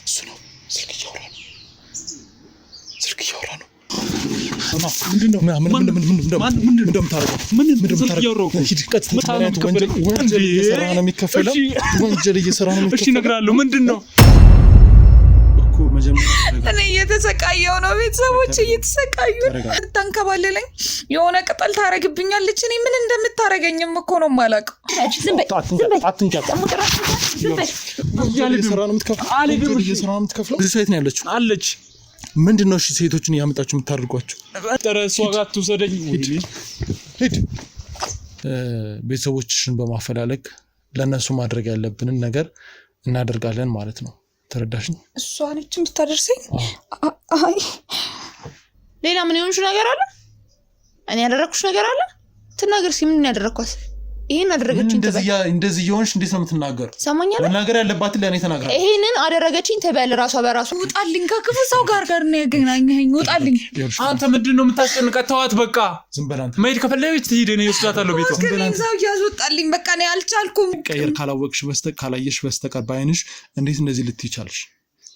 እሱ ነው ስልክ እያወራ ነው ምንድነው ወንጀል እየሰራ ነው እሺ እነግራለሁ ምንድነው እኮ መጀመሪያ እኔ እየተሰቃየው ነው ቤተሰቦች እየተሰቃዩ ተንከባለለኝ የሆነ ቅጠል ታረግብኛለች እኔ ምን እንደምታረገኝም እኮ ነው ማላቀው ዝም በይ እየሰራ ነው የምትከፍለው እዚህ ሳይት ነው ያለችው አለች ምንድነው እሺ ሴቶችን ያመጣችሁ የምታደርጓቸው ተረሷ ጋር ትወሰደኝ ሂድ ቤተሰቦችሽን በማፈላለግ ለነሱ ማድረግ ያለብንን ነገር እናደርጋለን ማለት ነው ተረዳሽኝ እሷ ነች የምታደርሰኝ አይ ሌላ ምን ይሆንሽ ነገር አለ እኔ ያደረኩሽ ነገር አለ ትናገር ሲም ምን ያደረኳት ይሄን አደረገችኝ እንደዚህ ይሆንሽ እንዴት ነው የምትናገር ሰማኛለ ነገር ያለባት ለኔ ተናገራ ይሄንን አደረገችኝ ተበል ራሷ በራሷ ውጣልኝ ከክፉ ሰው ጋር ነው ያገናኘኝ ውጣልኝ አንተ ምንድነው የምታስጨንቃት ተዋት በቃ ዝም በል አንተ መሄድ ከፈለገች ትሄድ እኔ ወስዳታለሁ ቤቷ ዝም በል አንተ ሰው ያስወጣልኝ በቃ እኔ አልቻልኩም ቀየር ካላወቅሽ ካላየሽ በስተቀር ባይንሽ እንዴት እንደዚህ ልትይቻልሽ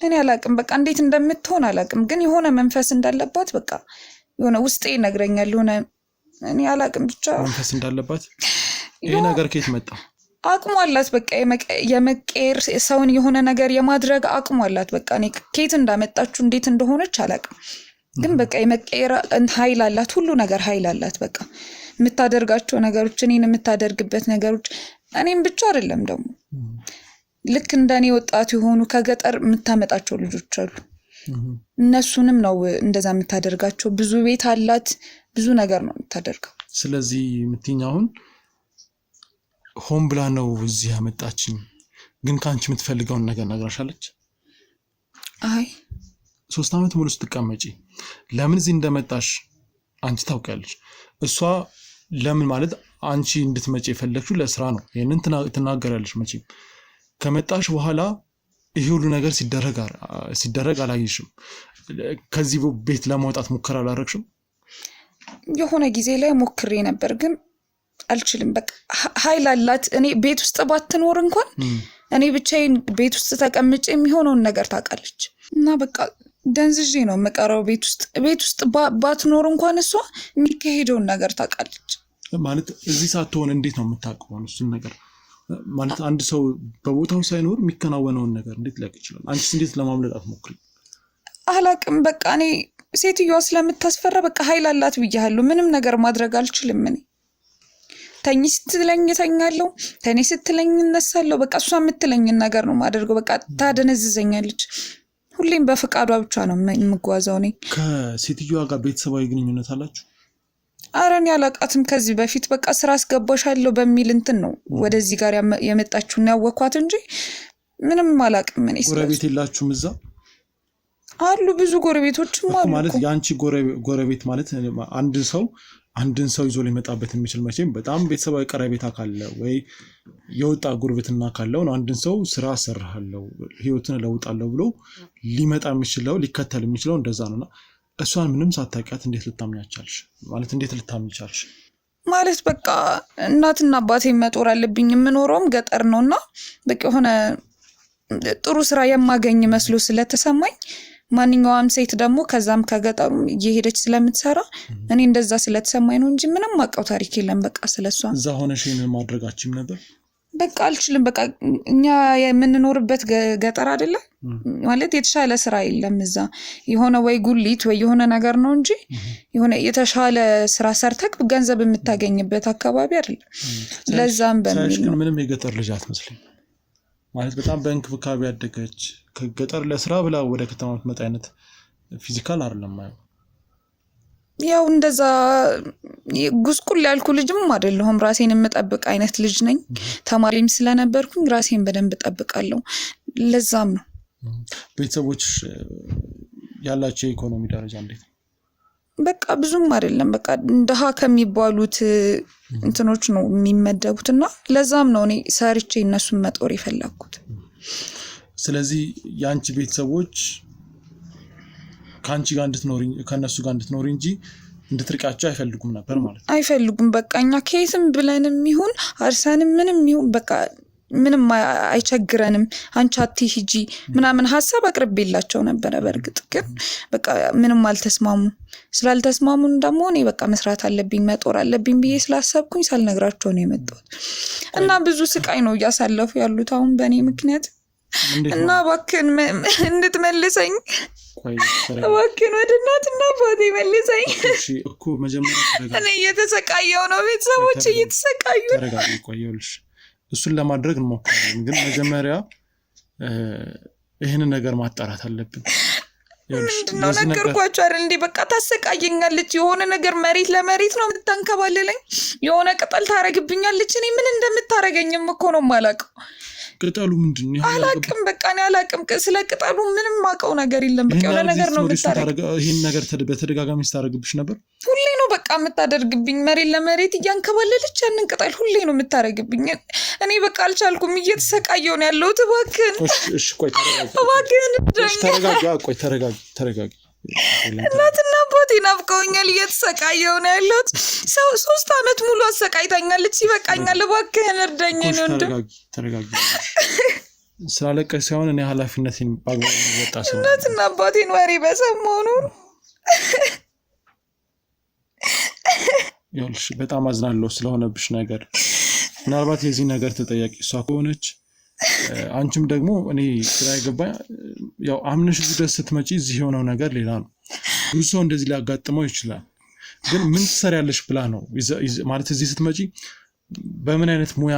እኔ አላቅም በቃ እንዴት እንደምትሆን አላቅም ግን የሆነ መንፈስ እንዳለባት በቃ የሆነ ውስጤ ይነግረኛል የሆነ እኔ አላቅም ብቻ መንፈስ እንዳለባት ይሄ ነገር ከየት መጣ አቅሙ አላት በቃ የመቀየር ሰውን የሆነ ነገር የማድረግ አቅሙ አላት በቃ እኔ ከየት እንዳመጣችሁ እንዴት እንደሆነች አላቅም ግን በቃ የመቀየር ኃይል አላት ሁሉ ነገር ኃይል አላት በቃ የምታደርጋቸው ነገሮች እኔን የምታደርግበት ነገሮች እኔም ብቻ አይደለም ደግሞ ልክ እንደኔ ወጣት የሆኑ ከገጠር የምታመጣቸው ልጆች አሉ እነሱንም ነው እንደዛ የምታደርጋቸው ብዙ ቤት አላት ብዙ ነገር ነው የምታደርገው ስለዚህ ምትኛውን ሆም ብላ ነው እዚህ ያመጣችኝ ግን ካንቺ የምትፈልገውን ነገር ነግራሻለች አይ 3 አመት ሙሉ ስትቀመጪ ለምን እዚህ እንደመጣሽ አንቺ ታውቂያለሽ እሷ ለምን ማለት አንቺ እንድትመጪ የፈለግሽው ለስራ ነው ይሄንን ትናገራለሽ መቼም ከመጣሽ በኋላ ይሄ ሁሉ ነገር ሲደረግ አላየሽም ከዚህ ቤት ለማውጣት ሙከራ አላረግሽም የሆነ ጊዜ ላይ ሞክሬ ነበር ግን አልችልም በቃ ኃይል አላት እኔ ቤት ውስጥ ባትኖር እንኳን እኔ ብቻዬን ቤት ውስጥ ተቀምጬ የሚሆነውን ነገር ታውቃለች እና በቃ ደንዝዤ ነው መቀረው ቤት ውስጥ ባትኖር እንኳን እሷ የሚካሄደውን ነገር ታውቃለች ማለት እዚህ ሳትሆን እንዴት ነው የምታውቀው እሱን ነገር ማለት አንድ ሰው በቦታው ሳይኖር የሚከናወነውን ነገር እንዴት ሊያውቅ ይችላል አንቺስ እንዴት ለማምለጥ አትሞክሪ አላቅም በቃ እኔ ሴትዮዋ ስለምታስፈራ በቃ ኃይል አላት ብያለሁ ምንም ነገር ማድረግ አልችልም እኔ ተኝ ስትለኝ ተኛለሁ ተኔ ስትለኝ እነሳለሁ በቃ እሷ የምትለኝን ነገር ነው ማደርገው በቃ ታደነዝዘኛለች ሁሌም በፍቃዷ ብቻ ነው የምጓዘው እኔ ከሴትዮዋ ጋር ቤተሰባዊ ግንኙነት አላችሁ አረን ያላቃትም ከዚህ በፊት በቃ ስራ አስገባሻለሁ በሚል እንትን ነው ወደዚህ ጋር የመጣችው ነው ያወኳት እንጂ ምንም አላቅም እኔ ጎረቤት የላችሁም እዛ አሉ ብዙ ጎረቤቶችም አሉ ማለት ያንቺ ጎረቤት ማለት አንድን ሰው ይዞ ሊመጣበት የሚችል መቼም በጣም ቤተሰባዊ ቀረቤታ ካለ ወይ የወጣ ጉርብትና ካለው ነው አንድን ሰው ስራ አሰራሃለሁ ህይወትን ለውጣለሁ ብሎ ሊመጣ የሚችለው ሊከተል የሚችለው እንደዛ ነውና እሷን ምንም ሳታውቂያት እንዴት ልታምኛቻልሽ ማለት እንዴት ልታምኛቻልሽ ማለት በቃ እናትና አባቴ መጦር አለብኝ የምኖረውም ገጠር ነውና በቃ ሆነ ጥሩ ስራ የማገኝ መስሎ ስለተሰማኝ ማንኛውም ሴት ደግሞ ከዛም ከገጠሩ እየሄደች ስለምትሰራ እኔ እንደዛ ስለተሰማኝ ነው እንጂ ምንም ማቀው ታሪክ የለም በቃ ስለሷ እዛ ሆነሽ ይሄንን ማድረጋችም ነበር በቃ አልችልም በቃ እኛ የምንኖርበት ገጠር አይደለ ማለት የተሻለ ስራ የለም እዛ የሆነ ወይ ጉሊት ወይ የሆነ ነገር ነው እንጂ የሆነ የተሻለ ስራ ሰርተክ ገንዘብ የምታገኝበት አካባቢ አይደለም ለዛም በሚል ነው ምንም የገጠር ልጅ አትመስልም ማለት በጣም በእንክብካቤ ያደገች ከገጠር ለስራ ብላ ወደ ከተማ መጣ አይነት ፊዚካል አይደለም ያው እንደዛ ጉስቁል ያልኩ ልጅም አይደለሁም ራሴን የምጠብቅ አይነት ልጅ ነኝ ተማሪም ስለነበርኩኝ ራሴን በደንብ ጠብቃለሁ ለዛም ነው ቤተሰቦች ያላቸው ኢኮኖሚ ደረጃ እንዴት በቃ ብዙም አይደለም በቃ እንደሃ ከሚባሉት እንትኖች ነው የሚመደቡትና ለዛም ነው እኔ ሰርቼ እነሱን መጦር ይፈልኩት ስለዚህ ያንቺ ቤተሰቦች ካንቺ ጋር እንድትኖሪ ከነሱ ጋር እንድትኖሪ እንጂ እንድትርቃቸው አይፈልጉም ነበር ማለት ነው አይፈልጉም በቃኛ ከየትም ብለንም ይሁን አርሰንም ምንም ይሁን በቃ ምንም አይቸግረንም አንቺ አትሂጂ ምናምን ሐሳብ አቅርቤላቸው ነበር። በርግጥ ግን በቃ ምንም አልተስማሙ። ስላልተስማሙን ደግሞ እኔ በቃ መስራት አለብኝ መጦር አለብኝ ብዬ ስላሰብኩኝ ሳልነግራቸው ነው የመጣሁት እና ብዙ ስቃይ ነው እያሳለፉ ያሉት አሁን በእኔ ምክንያት እና እባክህን እንድትመልሰኝ እባክህን ወደ እናትና አባቴ መልሰኝ። እሺ እኮ መጀመሪያ እኔ እየተሰቃየሁ ነው፣ ቤተሰቦች እየተሰቃዩ ነው። ተረጋጊ፣ ቆየሁልሽ። እሱን ለማድረግ እንሞክራለን፣ ግን መጀመሪያ ይህንን ነገር ማጣራት አለብን። ምንድነው ነገርኳቸው አይደል እንዴ? በቃ ታሰቃየኛለች። የሆነ ነገር መሬት ለመሬት ነው የምታንከባልለኝ፣ የሆነ ቅጠል ታረግብኛለች። እኔ ምን እንደምታረገኝም እኮ ነው የማላውቀው። ቅጠሉ ምንድነው? አላውቅም፣ በቃ እኔ አላውቅም። ስለ ቅጠሉ ምንም ማውቀው ነገር የለም። በቃ የሆነ ነገር ነው የምታረገው። ይሄን ነገር በተደጋጋሚ ስታረግብሽ ነበር? ሁሌ ነው በቃ የምታደርግብኝ። መሬት ለመሬት እያንከባለለች ያንን ቅጠል ሁሌ ነው የምታረግብኝ። እኔ በቃ አልቻልኩም፣ እየተሰቃየሁ ነው ያለሁት። እባክህን እሺ ቆይ ተረጋጊ፣ እባክህን ተረጋጊ፣ ቆይ ተረጋጊ። እናትና አባቴ ናፍቀውኛል፣ እየተሰቃየሁ ነው ያለሁት። 3 አመት ሙሉ አሰቃይታኛለች። ይበቃኛል፣ እባክህን እርዳኝ። ተረጋጊ። ስላለቀሽ ሳይሆን እኔ ኃላፊነቴን በአግባቡ ወጣ ሰው እናትና አባቴን ወሬ በሰማሁ ነው። ይኸውልሽ በጣም አዝናለሁ ስለሆነብሽ ነገር። ምናልባት የዚህ ነገር ተጠያቂ እሷ ከሆነች አንቺም ደግሞ እኔ ስራ ይገባኝ ያው አምነሽ እዚህ ድረስ ስትመጪ እዚህ የሆነው ነገር ሌላ ነው። ብዙ ሰው እንደዚህ ሊያጋጥመው ይችላል። ግን ምን ትሰሪያለሽ ብላ ነው ማለት እዚህ ስትመጪ በምን አይነት ሙያ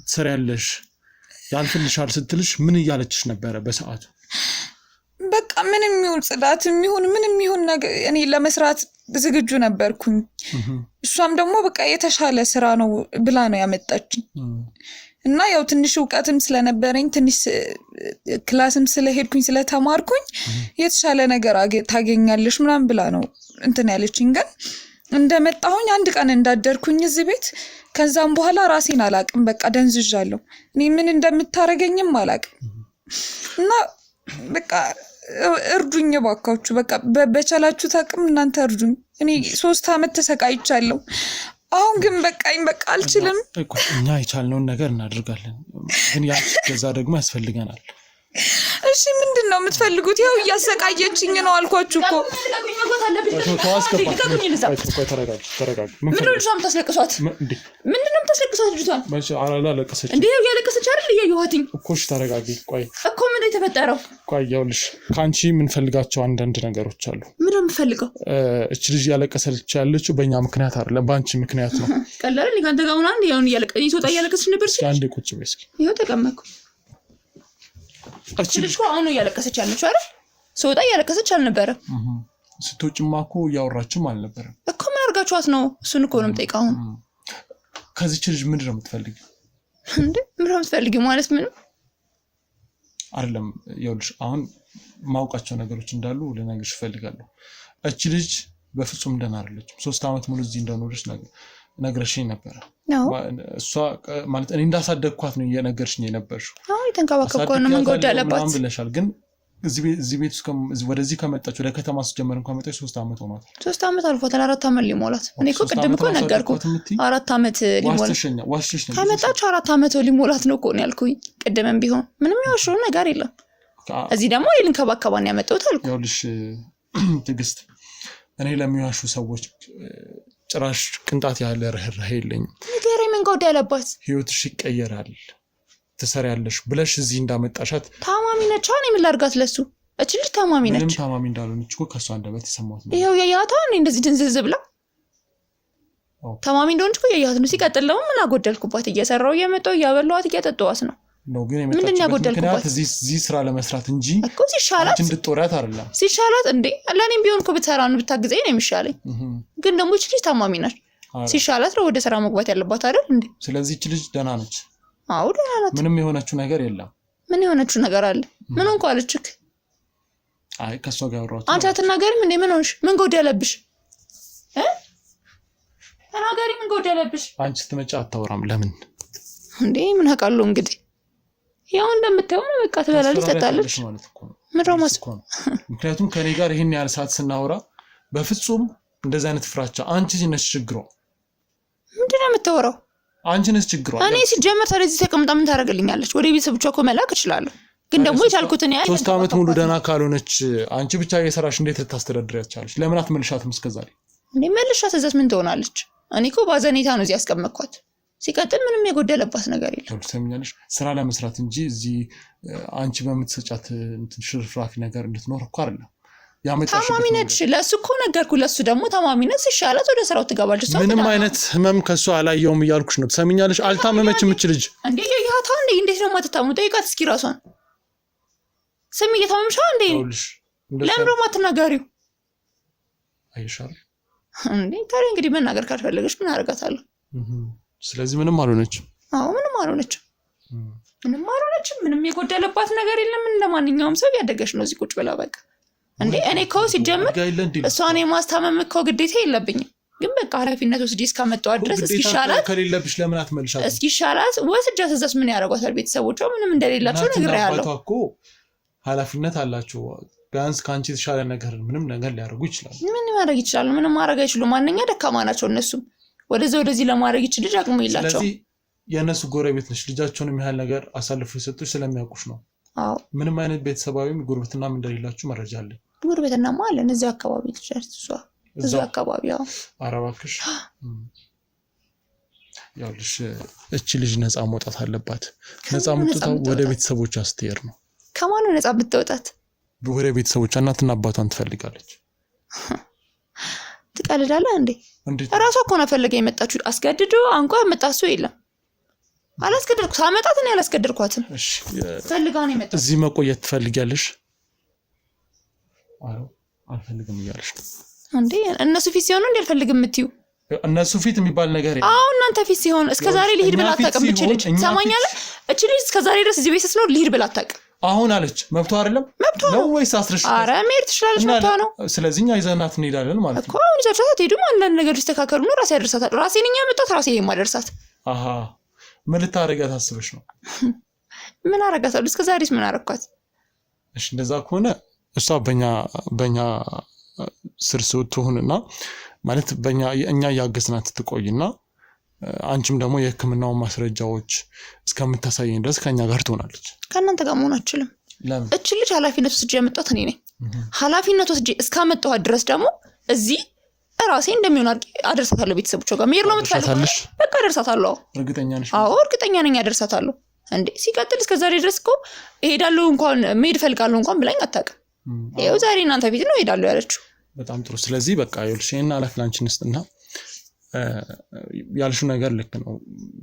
ትሰሪያለሽ ያልፍልሻል ስትልሽ ምን እያለችሽ ነበረ በሰዓቱ? በቃ ምንም ይሁን ጽዳት የሚሆን ምንም ይሁን ነገር እኔ ለመስራት ዝግጁ ነበርኩኝ። እሷም ደግሞ በቃ የተሻለ ስራ ነው ብላ ነው ያመጣችኝ። እና ያው ትንሽ ዕውቀትም ስለነበረኝ ትንሽ ክላስም ስለሄድኩኝ ስለተማርኩኝ የተሻለ ነገር ታገኛለሽ ምናምን ብላ ነው እንትን ያለችኝ። ግን እንደመጣሁኝ አንድ ቀን እንዳደርኩኝ እዚህ ቤት ከዛም በኋላ ራሴን አላቅም፣ በቃ ደንዝዣለሁ። እኔ ምን እንደምታረገኝም አላቅም። እና በቃ እርዱኝ ባካችሁ፣ በቃ በቻላችሁ ታቅም እናንተ እርዱኝ። እኔ 3 አመት ተሰቃይቻለሁ። አሁን ግን በቃኝ፣ በቃ አልችልም። እኛ የቻልነውን ነገር እናደርጋለን፣ ግን ያ ከዛ ደግሞ ያስፈልገናል። እሺ ምንድነው የምትፈልጉት? ያው እያሰቃየችኝ ነው አልኳችሁ እኮ። ተረጋጊ። ምንድነው የምታስለቅሷት? ምንድነው የምታስለቅሷት ልጅቷን? አላለቀሰች እንዴ? ያለቀሰች አይደል? እያየኋትኝ እኮ። እሺ ተረጋጊ። ቆይ እኮ ምንድነው የተፈጠረው? ቆይ ይኸውልሽ ከአንቺ የምንፈልጋቸው አንዳንድ ነገሮች አሉ። ምንድነው የምፈልገው? እች ልጅ ያለቀሰች ያለችው በእኛ ምክንያት አይደለም፣ በአንቺ ምክንያት ነው። ቀላል እኔ ካንተ ጋር ሆና አንዴ ያውን እያለቀሰች ትወጣ እያለቀሰች ነበር። አንዴ ቁጭ በይ እስኪ። ይኸው ተቀመጥኩ። እቺ ልጅ አሁን እያለቀሰች ያለችው አይደል? ስወጣ እያለቀሰች አልነበረም። ስትወጪማ እኮ እያወራችም አልነበረም እኮ። ምን አድርጋችኋት ነው? እሱን እኮ ነው የምጠይቀው። አሁን ከዚህች ልጅ ምንድን ነው የምትፈልጊው? እንዴ ምንድን ነው የምትፈልጊው ማለት ምንም አይደለም። ይኸውልሽ አሁን ማውቃቸው ነገሮች እንዳሉ ልነግርሽ እፈልጋለሁ። እቺ ልጅ በፍጹም ደህና አይደለችም። 3 አመት ሙሉ እዚህ እንደኖረች ነግረሽኝ ነበረ። እሷ ማለት እኔ እንዳሳደግኳት ነው እየነገርሽኝ የነበርሽው። የተንከባከብኳ ነው መንገድ ያለባት ብለሻል። ግን እዚህ ቤት ወደዚህ ከመጣች ወደ ከተማ ስትጀመር እንኳን መጣች 3 አመት ሆኗታል። 3 አመት አልፏታል። 4 አመት ሊሞላት። እኔ እኮ ቅድም እኮ ነገርኩህ 4 አመት ሊሞላት ከመጣች 4 አመት ሊሞላት ነው እኮ ነው ያልኩኝ። ቅድምም ቢሆን ምንም ያወራው ነገር የለም። እዚህ ደግሞ ልንከባከባን ያመጣሁት አልኩ። ይኸውልሽ ትዕግስት፣ እኔ ለሚዋሹ ሰዎች ጭራሽ ቅንጣት ያለ ርህራሄ የለኝም። ንገረኝ፣ ምን ጎዳ ያለባት? ህይወትሽ ይቀየራል ትሰሪያለሽ ብለሽ እዚህ እንዳመጣሻት። ታማሚ ነች። እኔ ምን ላድርጋት? ለሱ እቺ ልጅ ታማሚ ነች። ምንም ታማሚ እንዳልሆነች እኮ ከሷ አንደበት የሰማሁት ነው። ይኸው ያያታ እኔ እንደዚህ ድንዝዝ ብላ ታማሚ እንደሆነች እኮ ያያት ነው። ሲቀጥል ደግሞ ምን አጎደልኩባት? እየሰራው እየመጣው እያበላዋት እያጠጣዋት ነው። ግን የመጣችበት ምክንያት እዚህ ስራ ለመስራት እንጂ እኮ ሲሻላት እንድትጦሪያት አይደለም። ሲሻላት እንዴ ለእኔም ቢሆን እኮ ብትሰራ ነው ብታግዘኝ ነው የሚሻለኝ። ግን ደግሞ እቺ ልጅ ታማሚ ነች። ሲሻላት ነው ወደ ስራ መግባት ያለባት አይደል እንዴ? ስለዚህ እቺ ልጅ ደህና ነች። አዎ ደህና ናት። ምንም የሆነችው ነገር የለም። ምን የሆነችው ነገር አለ? ምን እንኳን አለችክ? አይ ከሷ ጋር አወራሁት። አንቺ አትናገሪም እንዴ? ምን ሆንሽ? ምን ጎደለብሽ? ተናገሪ፣ ምን ጎደለብሽ? አንቺ ስትመጪ አታወራም። ለምን እንዴ? ምን አውቃለሁ እንግዲህ ያው እንደምታየው ነው። በቃ ትበላለች፣ ትጠጣለች ማለት እኮ ነው። ምክንያቱም ከኔ ጋር ይሄን ያህል ሰዓት ስናወራ በፍጹም እንደዚህ አይነት ፍራቻ አንቺ ነሽ ችግሩ። ምንድነው የምታወራው? አንቺንስ ችግሯ እኔ ሲጀመር ስለዚህ ተቀምጣ ምን ታደርግልኛለች? ወደ ቤተሰቦቿ እኮ መላክ እችላለሁ። ግን ደግሞ የቻልኩትን ያህል 3 ዓመት ሙሉ ደህና ካልሆነች አንቺ ብቻ እየሰራሽ እንዴት ልታስተዳድሪያት ቻለሽ? ለምን አትመልሻትም እስከዛሬ? እንዴ መልሻት እዛስ ምን ትሆናለች? እኔ እኮ ባዘኔታ ነው እዚህ ያስቀመጥኳት። ሲቀጥል ምንም የጎደለባት ነገር የለም። ትሰሚኛለሽ? ስራ ለመስራት እንጂ እዚህ አንቺ በምትሰጫት ሽርፍራፊ ነገር እንድትኖር እኮ አይደለም። ታማሚ ነች። ለእሱ እኮ ነገርኩ። ለእሱ ደግሞ ታማሚ ነች። ሲሻላት ወደ ስራው ትገባለች። ምንም አይነት ህመም ከእሱ አላየውም እያልኩሽ ነው። ትሰሚኛለሽ? አልታመመችም እች ልጅ። እንዴ ያታ እንዴ እንዴት ነው የማትታመሙ? ጠይቃት እስኪ ራሷን። ስሚ እየታመምሻ እንዴ? ለምን ደግሞ አትናገሪው? አይሻል እንዴ ታዲያ እንግዲህ መናገር ካልፈለገች ምን አደርጋታለሁ? ስለዚህ ምንም አልሆነችም። አዎ ምንም አልሆነችም። ምንም የጎደለባት ነገር የለም። እንደማንኛውም ሰው ያደገች ነው እዚህ ቁጭ ብላ በቃ። እንዴ እኔ እኮ ሲጀምር እሷን የማስታመም እኮ ግዴታ የለብኝም። ግን በቃ ኃላፊነት ወስጄ እስካመጣኋት ድረስ እስኪሻላት ከሌለብሽ ለምን አትመልሻት? እስኪሻላት ወስጃት እዛስ ምን ያደርጓታል? ቤተሰቦቿ ምንም እንደሌላቸው ነግሬያለሁ እኮ። ኃላፊነት አላቸው። ቢያንስ ከአንቺ የተሻለ ነገር ምንም ነገር ሊያደርጉ ይችላሉ። ምን ማድረግ ይችላሉ? ምንም ማድረግ አይችሉም። ማንኛ ደካማ ናቸው እነሱም። ወደዚህ ለማድረግ ይችል ልጅ አቅሙ የላቸው። ስለዚህ የእነሱ ጎረቤት ነሽ። ልጃቸውን የሚያህል ነገር አሳልፎ የሰጡሽ ስለሚያውቁሽ ነው። አዎ ምንም አይነት ቤተሰባዊም ጉርብትናም እንደሌላችሁ መረጃ አለኝ። ጉርብትናማ አለን እዚህ አካባቢ ልጅ እዚህ አካባቢ። አዎ ኧረ እባክሽ ያውልሽ እቺ ልጅ ነፃ መውጣት አለባት። ነፃ መውጣት ወደ ቤተሰቦቿ ስትሄድ ነው። ከማን ነው ነፃ ብትወጣት? ወደ ቤተሰቦቿ እናትና አባቷን ትፈልጋለች። ትቀልዳለህ እንዴ? ራሷ እኮ ነው ፈልጋ የመጣችው። አስገድዶ አንቋ መጣሱ የለም። አላስገድድኩት አመጣት ነው ያላስገድድኳትም። እሺ ፈልጋ ነው የመጣችው። እዚህ መቆየት ትፈልጊያለሽ? አዎ አልፈልግም እያለሽ ነው እንዴ? እነሱ ፊት ሲሆኑ እንዴ አልፈልግም የምትይው? እነሱ ፊት የሚባል ነገር የለም። አዎ እናንተ ፊት ሲሆን እስከዛሬ ልሂድ ብላ አታውቅም። እቺ ልጅ ሰማኛለህ? እቺ ልጅ እስከዛሬ ድረስ እዚህ ቤት ስትኖር ልሂድ ብላ አታውቅም። አሁን አለች። መብቷ አይደለም ነው ወይስ አስረሽ? ኧረ መሄድ ትችላለች። መብቷ ነው። ስለዚህ እኛ ይዘናት እንሄዳለን ማለት ነው እኮ። አሁን ይዘሻት ሄዱ። አንዳንድ ነገር ይስተካከሉ ነው። ራሴ ያደርሳታል። ራሴ ነኝ ያመጣት። ራሴ የማደርሳት። አሃ ምን ልታረጋት አስበሽ ነው? ምን አረጋታለሁ? እስከዛሬስ ምን አረኳት? እሺ እንደዛ ከሆነ እሷ በእኛ ስር ስትሆንና ማለት እኛ ያገዝናት ትቆይና አንቺም ደግሞ የሕክምናውን ማስረጃዎች እስከምታሳየኝ ድረስ ከኛ ጋር ትሆናለች። ከእናንተ ጋር መሆን አትችልም። ለምን? እቺ ልጅ ኃላፊነት ወስጄ ያመጣሁት እኔ ነኝ። ኃላፊነት ወስጄ እስካመጣኋት ድረስ ደግሞ እዚህ ራሴ እንደሚሆን አደርሳታለሁ። ቤተሰቦቿ ጋር መሄድ ነው የምትፈልገው? በቃ አደርሳታለሁ። እርግጠኛ ነሽ? አዎ እርግጠኛ ነኝ አደርሳታለሁ። እንዴ ሲቀጥል እስከዛሬ ድረስ እኮ እሄዳለሁ እንኳን መሄድ እፈልጋለሁ እንኳን ብላኝ አታውቅም። ይኸው ዛሬ እናንተ ፊት ነው እሄዳለሁ ያለችው። በጣም ጥሩ። ስለዚህ በቃ ይኸውልሽ ይሄን ኃላፊነት አንቺ ነስጥና ያልሽው ነገር ልክ ነው።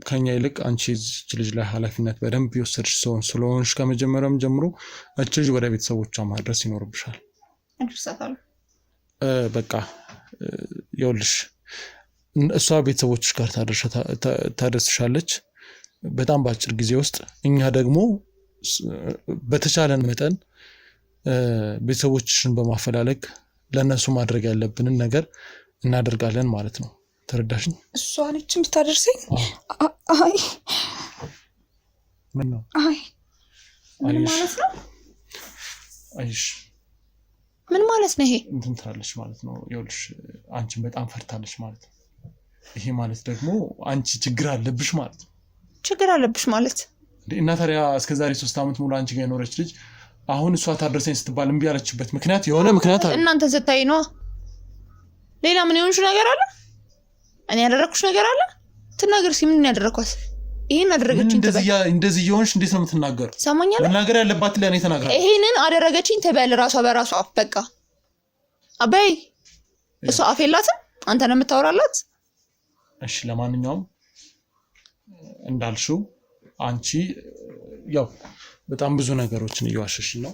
ከኛ ይልቅ አንቺ እዚች ልጅ ላይ ኃላፊነት በደንብ የወሰድሽ ስለሆንሽ ከመጀመሪያም ጀምሮ እቺ ልጅ ወደ ቤተሰቦቿ ማድረስ ይኖርብሻል። አደርሳታለሁ። በቃ ይኸውልሽ እሷ ቤተሰቦችሽ ጋር ታደርስሻለች በጣም በአጭር ጊዜ ውስጥ። እኛ ደግሞ በተቻለን መጠን ቤተሰቦችሽን በማፈላለግ ለነሱ ማድረግ ያለብንን ነገር እናደርጋለን ማለት ነው። ተረዳሽኝ? እሷ ነች የምታደርሰኝ? አይ ምን ነው? አይ ምን ማለት ነው? አይሽ ምን ማለት ነው? ይሄ እንትን ትላለች ማለት ነው። ይኸውልሽ አንቺን በጣም ፈርታለች ማለት ነው። ይሄ ማለት ደግሞ አንቺ ችግር አለብሽ ማለት ነው። ችግር አለብሽ ማለት እና ታዲያ እስከዛሬ 3 ዓመት ሙሉ አንቺ ጋር የኖረች ልጅ አሁን እሷ ታደርሰኝ ስትባል እምቢ ያለችበት ምክንያት የሆነ ምክንያት አለ። እናንተ ስታይ ነው። ሌላ ምን ይሆንሽ ነገር አለ? እኔ ያደረኩሽ ነገር አለ? ትናገር እስኪ ምን ያደረኳት? ይሄን አደረገችኝ ትበል። እንደዚህ ይሆንሽ እንዴት ነው የምትናገረው? ሰማኛለህ? መናገር ያለባት ለኔ ተናግራ ይሄንን አደረገችኝ ትበል ራሷ በራሷ አፍ። በቃ አባይ እሷ አፍ የላትም፣ አንተ ነው የምታወራላት። እሺ ለማንኛውም እንዳልሽው አንቺ ያው በጣም ብዙ ነገሮችን እየዋሸሽ ነው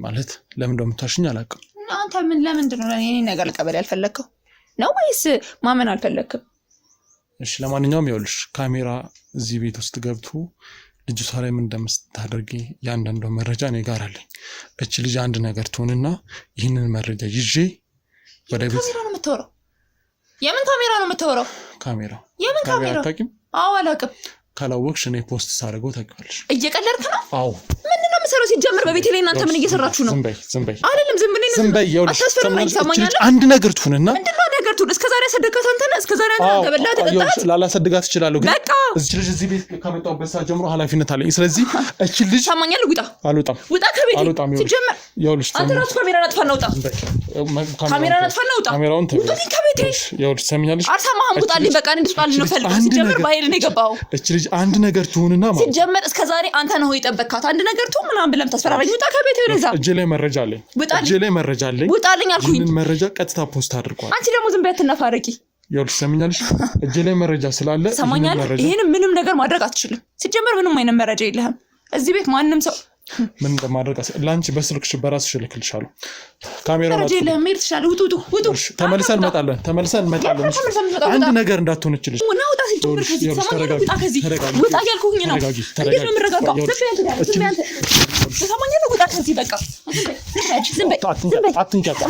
ማለት። ለምን እንደምታሽኝ አላውቅም። አንተ ምን ለምንድን ነው እኔ ነገር ልቀበል ያልፈለከው ነው ወይስ ማመን አልፈለክም? እሺ ለማንኛውም ይኸውልሽ ካሜራ እዚህ ቤት ውስጥ ገብቶ ልጅቷ ላይ ምን እንደምታደርጊ ያንዳንዱ መረጃ እኔ ጋር አለኝ። እቺ ልጅ አንድ ነገር ትሆንና ይህንን መረጃ ይዤ ወደ ቤት። ካሜራ ነው የምታወራው? የምን ካሜራ ነው የምታወራው? ካሜራ የምን ካሜራ? አታውቂም? አዎ አላውቅም። ካላወቅሽ እኔ ፖስት ሳደርገው ታውቂዋለሽ። እየቀለድክ ነው? አዎ። ምንድን ነው የምሰራው? ሲጀምር በቤቴ ላይ እናንተ ምን እየሰራችሁ ነው? ዝም በይ አይደለም ዝም ብለኝ ነው። ዝም በይ አታስፈራኝ። ሰማኛለህ? አንድ ነገር ትሁንና ምንድነው ነገር ትሁን? እስከዛሬ ያሰደጋት አንተ ነህ። እስከዛሬ አንተ ተበላህ ተጠጣህ። ላላሰደጋት እችላለሁ፣ ግን እዚህ ልጅ እዚህ ቤት ከመጣሁበት ሰዓት ጀምሮ ኃላፊነት አለኝ። ስለዚህ እቺ ልጅ ሰማኛለህ? ውጣ። አልወጣም። ውጣ ከቤቴ። ሲጀምር ይኸውልሽ አንተ ራስህ ካሜራን አጥፋና ውጣ። ካሜራን አጥፋና ውጣ። ካሜራውን ውጣ ከቤቴ። ይኸውልሽ ሰሚኛለሽ? አልሰማህም? ውጣልኝ በቃ። እኔ ልስጣልኝ ነው ፈልግ። ሲጀምር ባይል ነው የገባው። እቺ ልጅ አንድ ነገር ትሁንና ማለት ሲጀምር እስከዛሬ አንተ ነው የጠበቅካት። አንድ ነገር ትሁን ምናምን ብለም ታስፈራራኝ። ውጣ ከቤቴ ወደዛ። እጄ ላይ መረጃ አለኝ። እጄ ላይ መረጃ አለኝ። ውጣልኝ አልኩኝ። ይሄንን መረጃ ቀጥታ ፖስት አድርጓል። አንቺ ደግሞ ዝም በይ አትነፋረቂ። ይኸውልሽ ሰሚኛለሽ? እጄ ላይ መረጃ ስላለ ይሄንን ምንም ነገር ማድረግ አትችልም። ሲጀምር ምንም አይነት መረጃ የለህም እዚህ ቤት ማንም ሰው ምን እንደማድረግ ላንቺ በስልክሽ በራስሽ እልክልሻለሁ። ካሜራውን አጥፋ። ለምን ትችላለህ? ውጡ። ተመልሰን እንመጣለን። አንድ ነገር እንዳትሆንችልሽ። ውጣ ሲጀምር ከዚህ ሰማኛለህ? ውጣ ከዚህ ውጣ ያልኩኝ ነው። እንዴት ነው የምረጋጋው? ሰማኛለህ? ውጣ ከዚህ በቃ ዝም በይ። አትንጫጫ።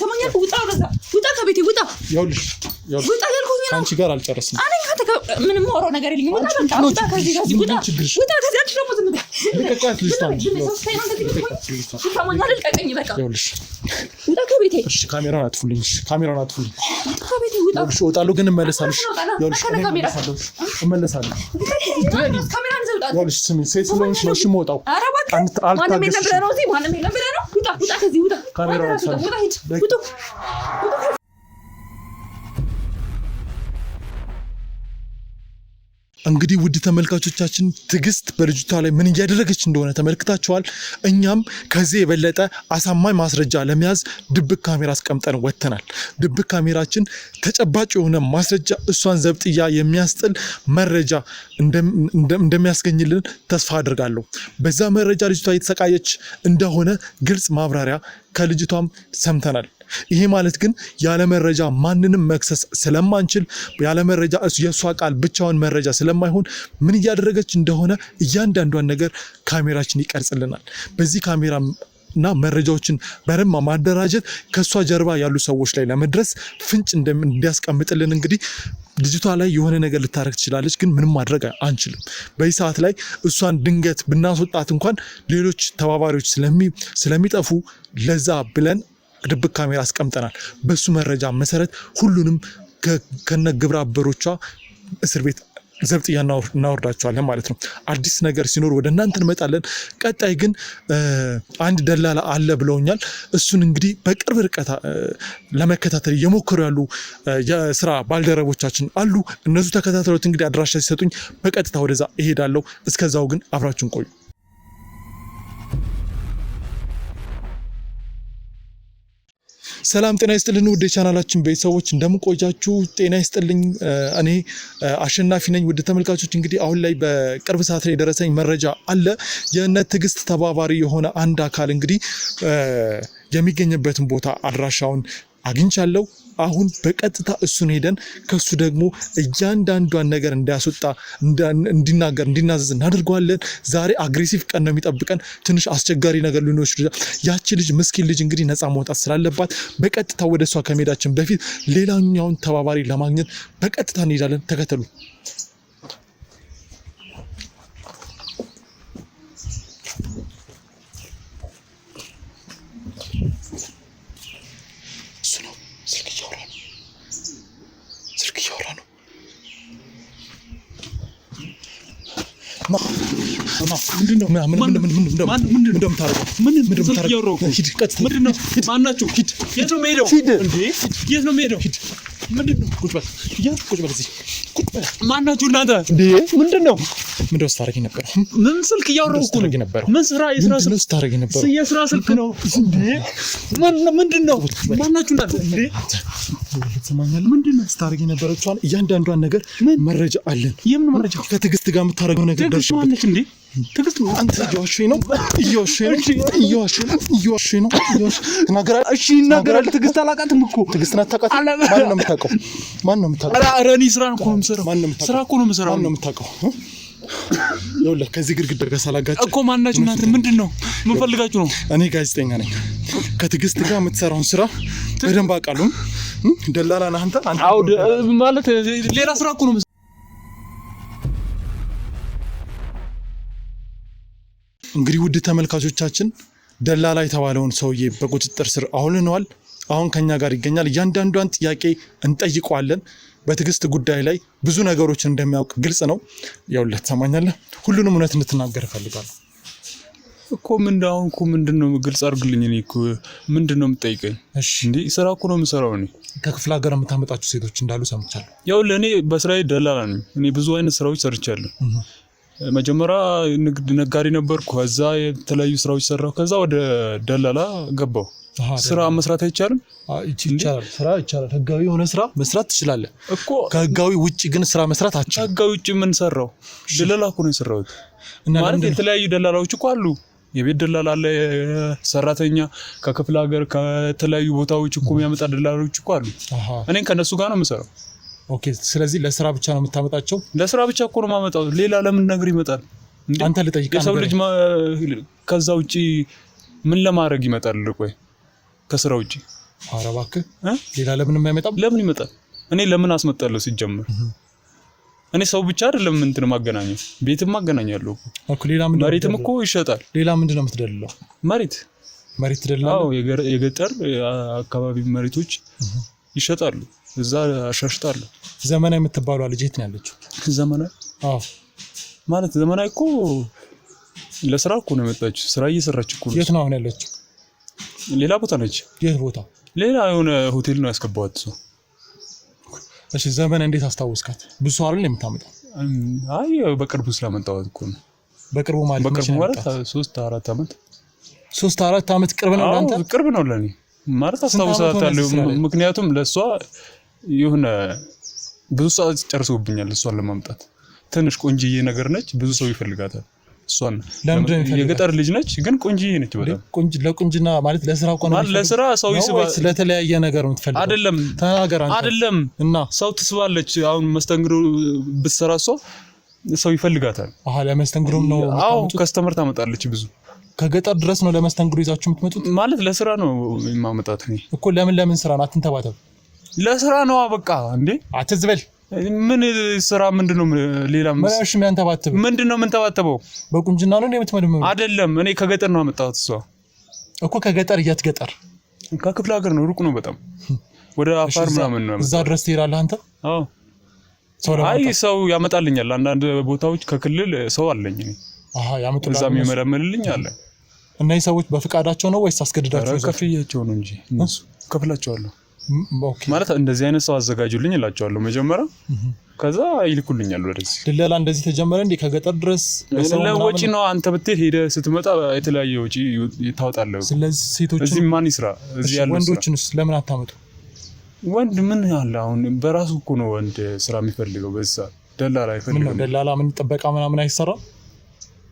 ሰማኛለህ? ውጣ ከቤቴ ውጣ። ይኸውልሽ ውጣ ያልኩኝ ነው። አንቺ ጋር አልጨረስንም። ምንም የማወራው ነገር የለኝም። ውጣ በቃ ውጣ ከዚህ ውጣ ከዚህ። አንቺ ደግሞ ዝም በይ። ልቀቃት ልጅቷን። ልቀቀኝ በቃ። ይኸውልሽ ውጣ ከቤቴ። እሺ ካሜራውን አጥፉልኝ። ካሜራውን አጥፉልኝ። ከቤቴ ውጣ። ይኸውልሽ እወጣለሁ ግን እመለሳለሁ። ይኸውልሽ እመለሳለሁ። ይኸውልሽ ስሚ፣ ሴት ስለሆንሽ ነው እሺ የምወጣው። ማንም የለም ብለህ ነው እዚህ። ማንም የለም ብለህ ነው። ውጣ ከዚህ ውጣ። ካሜራውን አጥፉልኝ። እንግዲህ ውድ ተመልካቾቻችን ትዕግስት በልጅቷ ላይ ምን እያደረገች እንደሆነ ተመልክታችኋል። እኛም ከዚህ የበለጠ አሳማኝ ማስረጃ ለመያዝ ድብቅ ካሜራ አስቀምጠን ወጥተናል። ድብቅ ካሜራችን ተጨባጭ የሆነ ማስረጃ እሷን ዘብጥያ የሚያስጥል መረጃ እንደሚያስገኝልን ተስፋ አድርጋለሁ። በዛ መረጃ ልጅቷ የተሰቃየች እንደሆነ ግልጽ ማብራሪያ ከልጅቷም ሰምተናል። ይሄ ማለት ግን ያለ መረጃ ማንንም መክሰስ ስለማንችል ያለ መረጃ የሷ ቃል ብቻውን መረጃ ስለማይሆን ምን እያደረገች እንደሆነ እያንዳንዷን ነገር ካሜራችን ይቀርጽልናል። በዚህ ካሜራ እና መረጃዎችን በረማ ማደራጀት ከሷ ጀርባ ያሉ ሰዎች ላይ ለመድረስ ፍንጭ እንዲያስቀምጥልን እንግዲህ ልጅቷ ላይ የሆነ ነገር ልታረግ ትችላለች፣ ግን ምንም ማድረግ አንችልም። በዚህ ሰዓት ላይ እሷን ድንገት ብናስወጣት እንኳን ሌሎች ተባባሪዎች ስለሚጠፉ ለዛ ብለን ድብቅ ካሜራ አስቀምጠናል። በሱ መረጃ መሰረት ሁሉንም ከነ ግብረ አበሮቿ እስር ቤት ዘብጥያ እናወርዳቸዋለን ማለት ነው። አዲስ ነገር ሲኖር ወደ እናንተ እንመጣለን። ቀጣይ ግን አንድ ደላላ አለ ብለውኛል። እሱን እንግዲህ በቅርብ ርቀት ለመከታተል እየሞከሩ ያሉ የስራ ባልደረቦቻችን አሉ። እነሱ ተከታተሉት። እንግዲህ አድራሻ ሲሰጡኝ በቀጥታ ወደዛ እሄዳለሁ። እስከዛው ግን አብራችሁን ቆዩ። ሰላም ጤና ይስጥልን ውድ የቻናላችን ቤተሰቦች እንደምን ቆያችሁ? ጤና ይስጥልኝ። እኔ አሸናፊ ነኝ። ውድ ተመልካቾች እንግዲህ አሁን ላይ በቅርብ ሰዓት ላይ የደረሰኝ መረጃ አለ። የእነ ትዕግስት ተባባሪ የሆነ አንድ አካል እንግዲህ የሚገኝበትን ቦታ አድራሻውን አግኝቻለሁ። አሁን በቀጥታ እሱን ሄደን ከሱ ደግሞ እያንዳንዷን ነገር እንዲያስወጣ እንዲናገር እንዲናዘዝ እናደርገዋለን። ዛሬ አግሬሲቭ ቀን ነው የሚጠብቀን። ትንሽ አስቸጋሪ ነገር ሊኖር ይችላል። ያቺ ልጅ ምስኪን ልጅ እንግዲህ ነፃ መውጣት ስላለባት በቀጥታ ወደ እሷ ከመሄዳችን በፊት ሌላኛውን ተባባሪ ለማግኘት በቀጥታ እንሄዳለን። ተከተሉ። ማናችሁ እናንተ? ምንድነው ስታረጊ ነበር? ምን ስልክ እያወራሁ እኮ ነው። ምን ስራ ስታረጊ ነበር? የስራ ስልክ ነው እንዴ? ምንድነው? ማናችሁ እናንተ? እንዴ ትሰማኛለህ? ምንድነው ስታረጊ ነበር? እሷን እያንዳንዷን ነገር መረጃ አለን። የምን መረጃ? ከትዕግስት ጋር የምታረገው ነገር ደርሽበት እንዴ? ትዕግስት አንተ እየዋሸኝ ነው። እሺ ይናገራል። ትዕግስት አላውቃትም እኮ። ትዕግስት አታውቃትም? ማን ነው የምታውቀው? ኧረ እኔ ስራ እኮ ነው የምሰራው። ስራ እኮ ነው የምሰራው። ማን ነው የምታውቀው? ይኸውልህ ከዚህ ግድግዳ ጋር ሳላጋጭ እኮ ማናችሁ እናንተ? ምንድነው? ምን ፈልጋችሁ ነው? እኔ ጋዜጠኛ ነኝ። ከትዕግስት ጋር የምትሰራውን ስራ በደንብ አውቃለሁ። ደላላ ነህ አንተ? አዎ ማለት ሌላ ስራ እኮ ነው እንግዲህ ውድ ተመልካቾቻችን ደላላ የተባለውን ሰውዬ በቁጥጥር ስር አውለነዋል። አሁን ከኛ ጋር ይገኛል። እያንዳንዷን ጥያቄ እንጠይቀዋለን። በትዕግስት ጉዳይ ላይ ብዙ ነገሮችን እንደሚያውቅ ግልጽ ነው። ያውልህ ትሰማኛለህ? ሁሉንም እውነት እንድትናገር እፈልጋለሁ እኮ። ምንድነው ግልጽ አድርግልኝ። እኔ እኮ ምንድነው የምትጠይቀኝ? እሺ እንዴ ስራ እኮ ነው የምሰራው። እኔ ከክፍለ ሀገር የምታመጣቸው ሴቶች እንዳሉ ሰምቻለሁ። ያውልህ እኔ በስራዬ ደላላ ነኝ። እኔ ብዙ አይነት ስራዎች ሰርቻለሁ። መጀመሪያ ነጋዴ ነበርኩ። ከዛ የተለያዩ ስራዎች ሰራሁ። ከዛ ወደ ደላላ ገባሁ። ስራ መስራት አይቻልም? ይቻላል። ስራ ይቻላል። ህጋዊ የሆነ ስራ መስራት ትችላለህ እኮ። ከህጋዊ ውጭ ግን ስራ መስራት አትችልም። ከህጋዊ ውጭ ምን ሰራው? ደላላ እኮ ነው የሰራሁት። ማለት የተለያዩ ደላላዎች እኮ አሉ። የቤት ደላላ አለ፣ ሰራተኛ ከክፍለ ሀገር ከተለያዩ ቦታዎች እኮ የሚያመጣ ደላላዎች እኮ አሉ። እኔን ከነሱ ጋር ነው የምሰራው። ኦኬ። ስለዚህ ለስራ ብቻ ነው የምታመጣቸው? ለስራ ብቻ እኮ ነው የማመጣው። ሌላ ለምን ነገር ይመጣል? አንተ ልጠይቅህ፣ የሰው ልጅ ከዛ ውጪ ምን ለማድረግ ይመጣል? ቆይ ከስራ ውጪ ኧረ እባክህ ሌላ ለምን አይመጣም? ለምን ይመጣል? እኔ ለምን አስመጣለሁ? ሲጀምር እኔ ሰው ብቻ አይደለም እንትን ማገናኘው፣ ቤትም ማገናኛለሁ እኮ። ሌላ ምን? መሬትም እኮ ይሸጣል። ሌላ ምንድን ነው የምትደልለው? መሬት ትደልላለህ? አዎ፣ የገጠር አካባቢ መሬቶች ይሸጣሉ። እዛ አሻሽጣለሁ። ዘመናዊ የምትባለው ልጅ የት ነው ያለችው? ዘመናዊ? አዎ። ማለት ዘመናዊ እኮ ለስራ እኮ ነው የመጣችው። ስራ እየሰራች እኮ ነው። የት ነው አሁን ያለችው? ሌላ ቦታ ነች። የት ቦታ? ሌላ የሆነ ሆቴል ነው ያስገባዋት ሰው። እሺ፣ ዘመን እንዴት አስታወስካት? ብዙ ሰው አይደል የምታመጣው? አይ በቅርቡ ስላመጣዋት እኮ ነው። በቅርቡ ማለት 3-4 አመት። 3-4 አመት ቅርብ ነው ለአንተ? ቅርብ ነው ለኔ ማለት አስታውሳታለሁ። ምክንያቱም ለሷ የሆነ ብዙ ሰዓት ጨርሶብኛል እሷን ለማምጣት። ትንሽ ቆንጂዬ ነገር ነች፣ ብዙ ሰው ይፈልጋታል እሷን። የገጠር ልጅ ነች ግን ቆንጂዬ ነች በጣም። ለቁንጅና ማለት ለስራ እኮ ነው? ለስራ ሰው ይስባል። ስለተለያየ ነገር የምትፈልገው አይደለም? ተናገር አንተ። አይደለም እና ሰው ትስባለች። አሁን መስተንግዶ ብትሰራ እሷ ሰው ይፈልጋታል። ለመስተንግዶም ነው? አዎ፣ ከስተመር ታመጣለች ብዙ። ከገጠር ድረስ ነው ለመስተንግዶ ይዛችሁ የምትመጡት? ማለት ለስራ ነው የማመጣት እኔ እኮ። ለምን ስራ ነው? አትንተባተብ። ለስራ ነው በቃ። እንዴ አትዝበል። ምን ስራ? ምንድነው? ሌላ ምንሽ የሚያንተባተብ ምንድነው? ምን ተባተበው? በቁንጅና ነው የምትመደመው? አይደለም። እኔ ከገጠር ነው አመጣሁት። እሷ እኮ ከገጠር የት ገጠር? ከክፍለ ሀገር ነው። ሩቅ ነው በጣም። ወደ አፋር ምናምን ነው። እዛ ድረስ ትሄዳለህ አንተ? አዎ። አይ ሰው ያመጣልኛል። አንዳንድ ቦታዎች ከክልል ሰው አለኝ እኔ። ያመጡልኝ። እዛም ይመለመልልኝ አለ። እነዚህ ሰዎች በፍቃዳቸው ነው ወይስ አስገድዳቸው? ከፍያቸው ነው እንጂ እነሱ ከፍላቸዋለሁ። ማለት እንደዚህ አይነት ሰው አዘጋጁልኝ እላቸዋለሁ መጀመሪያ። ከዛ ይልኩልኛል ወደዚህ። ድለላ እንደዚህ ተጀመረ እንዴ? ከገጠር ድረስ ወጪ ነው። አንተ ብትሄድ ሄደህ ስትመጣ የተለያየ ወጪ ታወጣለህ። ስለዚህ ሴቶች እዚህ ማን ይስራ? እዚህ ያለው ወንዶችንስ ለምን አታመጡ? ወንድ ምን ያለ አሁን በራሱ እኮ ነው ወንድ ስራ የሚፈልገው። በዛ ደላላ አይፈልግም። ምን ደላላ ምን ጥበቃ ምናምን አይሰራም?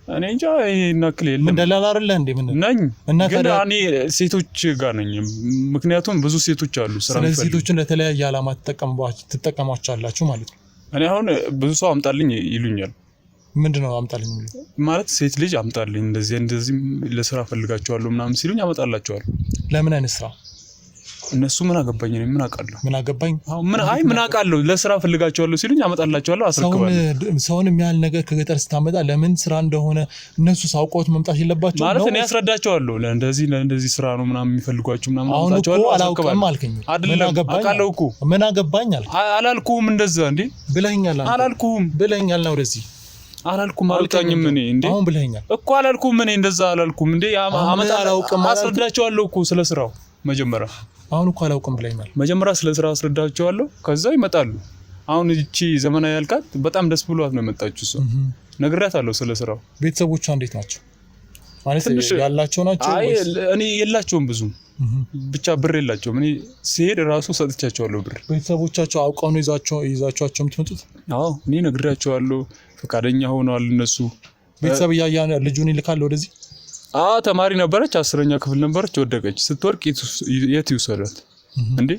እኔ እንጃ። ይሄን አክል የለም። ምን ደላላ አይደለ እንዴ? ምን ነኝ ግን እኔ ሴቶች ጋር ነኝ። ምክንያቱም ብዙ ሴቶች አሉ ስራ የሚፈልጉ። ስለዚህ ሴቶችን ለተለያየ ዓላማ ትጠቀሟቸዋላችሁ ማለት ነው? እኔ አሁን ብዙ ሰው አምጣልኝ ይሉኛል። ምንድነው አምጣልኝ የሚሉኝ? ማለት ሴት ልጅ አምጣልኝ እንደዚህ ለስራ ፈልጋቸዋለሁ ምናምን ሲሉኝ አመጣላቸዋለሁ። ለምን አይነት ስራ? እነሱ ምን አገባኝ? እኔ ምን አውቃለሁ? ምን አገባኝ? ምን አውቃለሁ? ለስራ ፈልጋቸዋለሁ ሲሉኝ አመጣላቸዋለሁ፣ አስረክባለሁ። ሰውን የሚያህል ነገር ከገጠር ስታመጣ ለምን ስራ እንደሆነ እነሱ ሳውቀውት መምጣት የለባቸው ማለት እኔ ያስረዳቸዋለሁ። ለእንደዚህ ስራ ነው ምናምን የሚፈልጓችሁ ምናምን አመጣቸዋለሁ፣ አስረክባለሁ። አላውቅም አልከኝ። አውቃለሁ እኮ። ምን አገባኝ አልክ? አላልኩህም? እንደዛ እንዴ ብለኸኛል። አላልኩህም? ብለኸኛል ነው ወደዚህ አላልኩም። አልወጣኝም እኔ እንዴ። አሁን ብለኸኛል እኮ። አላልኩም እኔ እንደዛ አላልኩም እንዴ። አስረዳቸዋለሁ እኮ ስለ ስራው መጀመሪያ። አሁን እኮ አላውቅም ብለኛል። መጀመሪያ ስለ ስራ አስረዳቸዋለሁ፣ ከዛ ይመጣሉ። አሁን እቺ ዘመናዊ ያልካት በጣም ደስ ብሏት ነው የመጣችው። እሷ ነግሬያታለሁ ስለ ስራው። ቤተሰቦቿ እንዴት ናቸው? ማለት ያላቸው ናቸው? አይ እኔ የላቸውም ብዙ፣ ብቻ ብር የላቸውም። እኔ ሲሄድ ራሱ ሰጥቻቸዋለሁ ብር። ቤተሰቦቻቸው አውቀው ነው ይዛቸው የምትመጡት? አዎ እኔ ነግሬያቸዋለሁ፣ ፈቃደኛ ሆነዋል እነሱ። ቤተሰብ እያያ ልጁን ይልካል ወደዚህ? ተማሪ ነበረች፣ 10ኛ ክፍል ነበረች፣ ወደቀች። ስትወርቅ የት ይውሰዳት እንዴ?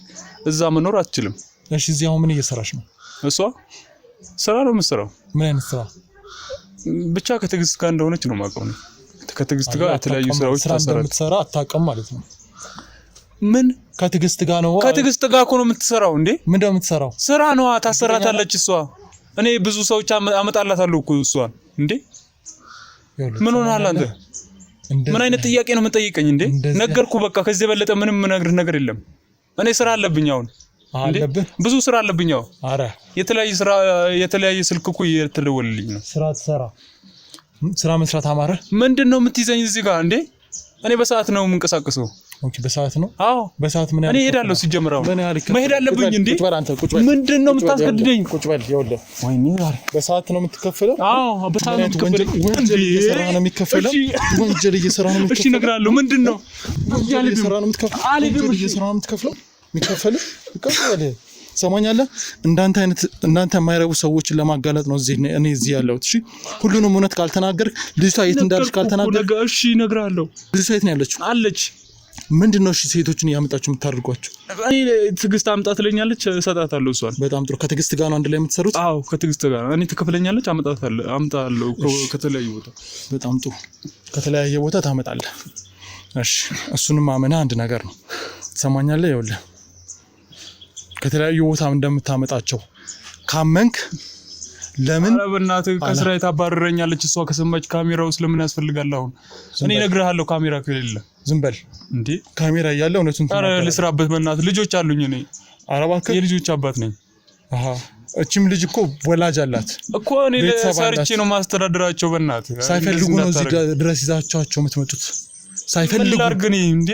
እዛ መኖር አትችልም። እሺ እዚህ አሁን ምን እየሰራሽ ነው? እሷ ስራ ነው የምትሰራው። ምን አይነት ስራ? ብቻ ከትዕግስት ጋር እንደሆነች ነው የማውቀው ነው። ከትዕግስት ጋር የተለያዩ ስራዎች እንደምትሰራ አታውቅም ማለት ነው? ምን ከትዕግስት ጋር ነው? ከትዕግስት ጋር እኮ ነው የምትሰራው እንዴ? ምንድነው የምትሰራው? ስራ ነው፣ ታሰራታለች እሷ። እኔ ብዙ ሰዎች አመጣላታለሁ እኮ እሷን። እንዴ ምን ሆነሃል አንተ? ምን አይነት ጥያቄ ነው የምጠይቀኝ እንዴ? ነገርኩ በቃ ከዚህ የበለጠ ምንም ምነግርህ ነገር የለም። እኔ ስራ አለብኝ አሁን አለብህ ብዙ ስራ አለብኝ። አዎ አረ የተለያየ ስልክ እኮ እየተደወለልኝ ነው። ስራ መስራት አማረ ምንድነው የምትይዘኝ እዚህ ጋር እንዴ? እኔ በሰዓት ነው የምንቀሳቀሰው። ኦኬ በሰዓት ነው? አዎ በሰዓት ምን ያህል? እኔ እሄዳለሁ ሲጀምራው መሄድ አለብኝ እንዴ? ምንድነው የምታስገድደኝ? ቁጭ በል ይኸውልህ። ወይኔ ዛሬ በሰዓት ነው የምትከፈለው? አዎ በሰዓት ነው የምትከፈለው። ወንጀል እየሰራ ነው የሚከፈለው። ወንጀል እየሰራ ነው የሚከፈለው። እሺ እነግርሃለሁ። ምንድነው ወንጀል እየሰራ ነው የምትከፈለው? ወንጀል እየሰራ ነው የምትከፍለው የሚከፈልህ ይከፈል። ሰማኛለህ? እንዳንተ የማይረቡ ሰዎችን ለማጋለጥ ነው እኔ እዚህ ያለሁት። እሺ ሁሉንም እውነት ካልተናገርክ ልጅቷ የት እንዳለች ካልተናገርክ እሺ እነግርሃለሁ። ልጅቷ የት ነው ያለችው? አለች። ምንድነው እሺ ሴቶችን እያመጣችሁ የምታደርጓቸው? እኔ ትዕግስት አምጣ ትለኛለች፣ እሰጣታለሁ እሷን። በጣም ጥሩ። ከትዕግስት ጋር ነው አንድ ላይ የምትሰሩት? አዎ ከትዕግስት ጋር። እኔ ትከፍለኛለች፣ አምጣታለሁ ከተለያየ ቦታ። በጣም ጥሩ። ከተለያየ ቦታ ታመጣለህ። እሺ እሱንም ማመና አንድ ነገር ነው። ትሰማኛለህ? ይኸውልህ ከተለያዩ ቦታ እንደምታመጣቸው ካመንክ ለምን በእናትህ ከስራ ታባረረኛለች እሷ ከሰማች? ካሜራው ስለምን ያስፈልጋል አሁን? እኔ እነግርሃለሁ ካሜራ ከሌለ ዝም በል እንዴ። ካሜራ እያለ እውነቱን ኧረ ልስራበት በእናትህ። ልጆች አሉኝ እኔ። ኧረ እባክህ የልጆች አባት ነኝ። አሃ እቺም ልጅ እኮ ወላጅ አላት እኮ። እኔ ሰርቼ ነው ማስተዳደራቸው። በእናትህ ሳይፈልጉ ነው እዚህ ድረስ ይዛቻቸው የምትመጡት። ሳይፈልጉ ላርግኝ እንዴ?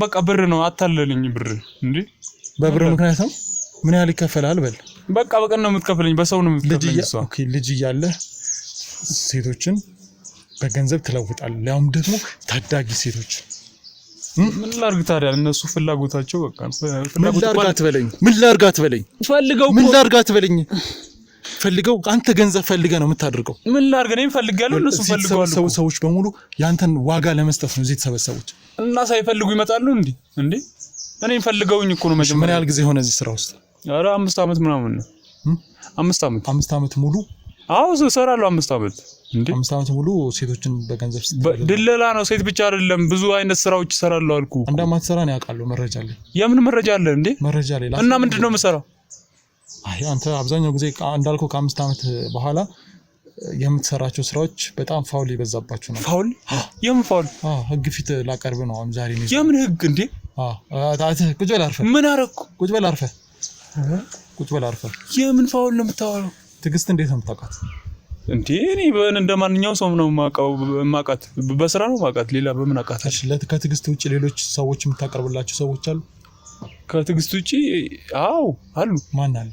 በቃ ብር ነው አታለልኝ። ብር እንዴ? በብር ምክንያት ነው። ምን ያህል ይከፈላል? በል በቃ በቀን ነው የምትከፍለኝ፣ በሰው ነው የምትከፍለኝ። እሷ ኦኬ ልጅ እያለ ሴቶችን በገንዘብ ትለውጣለህ፣ ያውም ደግሞ ታዳጊ ሴቶች። ምን ላርግ ታዲያ? እነሱ ፍላጎታቸው በቃ ምን ላርጋት በለኝ ፈልገው አንተ ገንዘብ ፈልገህ ነው የምታደርገው። ምን ላርግ? እኔ ፈልጋለሁ፣ እነሱ ፈልጋሉ። ሰዎች በሙሉ ያንተን ዋጋ ለመስጠት ነው እዚህ የተሰበሰቡት። እና ሳይፈልጉ ይመጣሉ እንዴ? እኔን ፈልገውኝ እኮ ነው መጀመሪያ። ምን ያህል ጊዜ ሆነ እዚህ ስራ ውስጥ? ኧረ 5 ዓመት ምናምን ነው። 5 ዓመት ሙሉ? አዎ እሰራለሁ 5 ዓመት። እንዴ 5 ዓመት ሙሉ ሴቶችን በገንዘብ ድለላ ነው። ሴት ብቻ አይደለም ብዙ አይነት ስራዎች እሰራለሁ አልኩ። እንደማትሰራ ነው ያውቃለሁ። መረጃ አለ። የምን መረጃ አለ እንዴ? መረጃ አለ። እና ምንድነው የምሰራው? አይ አንተ አብዛኛው ጊዜ እንዳልከው ከ5 ዓመት በኋላ የምትሰራቸው ስራዎች በጣም ፋውል ይበዛባቸው ነው። ፋውል? የምን ፋውል? ህግ ፊት ላቀርብ ነው አሁን ዛሬ ነው። የምን ህግ እንዴ? ቁጭ በል አርፈህ። ምን አደረኩ? ቁጭ በል አርፈህ። የምን ፋውል ነው የምታወራው? ትዕግስት እንዴት ነው የምታውቃት እንዴ? እኔ እንደማንኛው ሰው ነው የማውቃት። በስራ ነው የማውቃት። ሌላ በምን አውቃት? እሺ ከትዕግስት ውጪ ሌሎች ሰዎች የምታቀርብላቸው ሰዎች አሉ? ከትዕግስት ውጪ? አዎ አሉ። ማን አለ?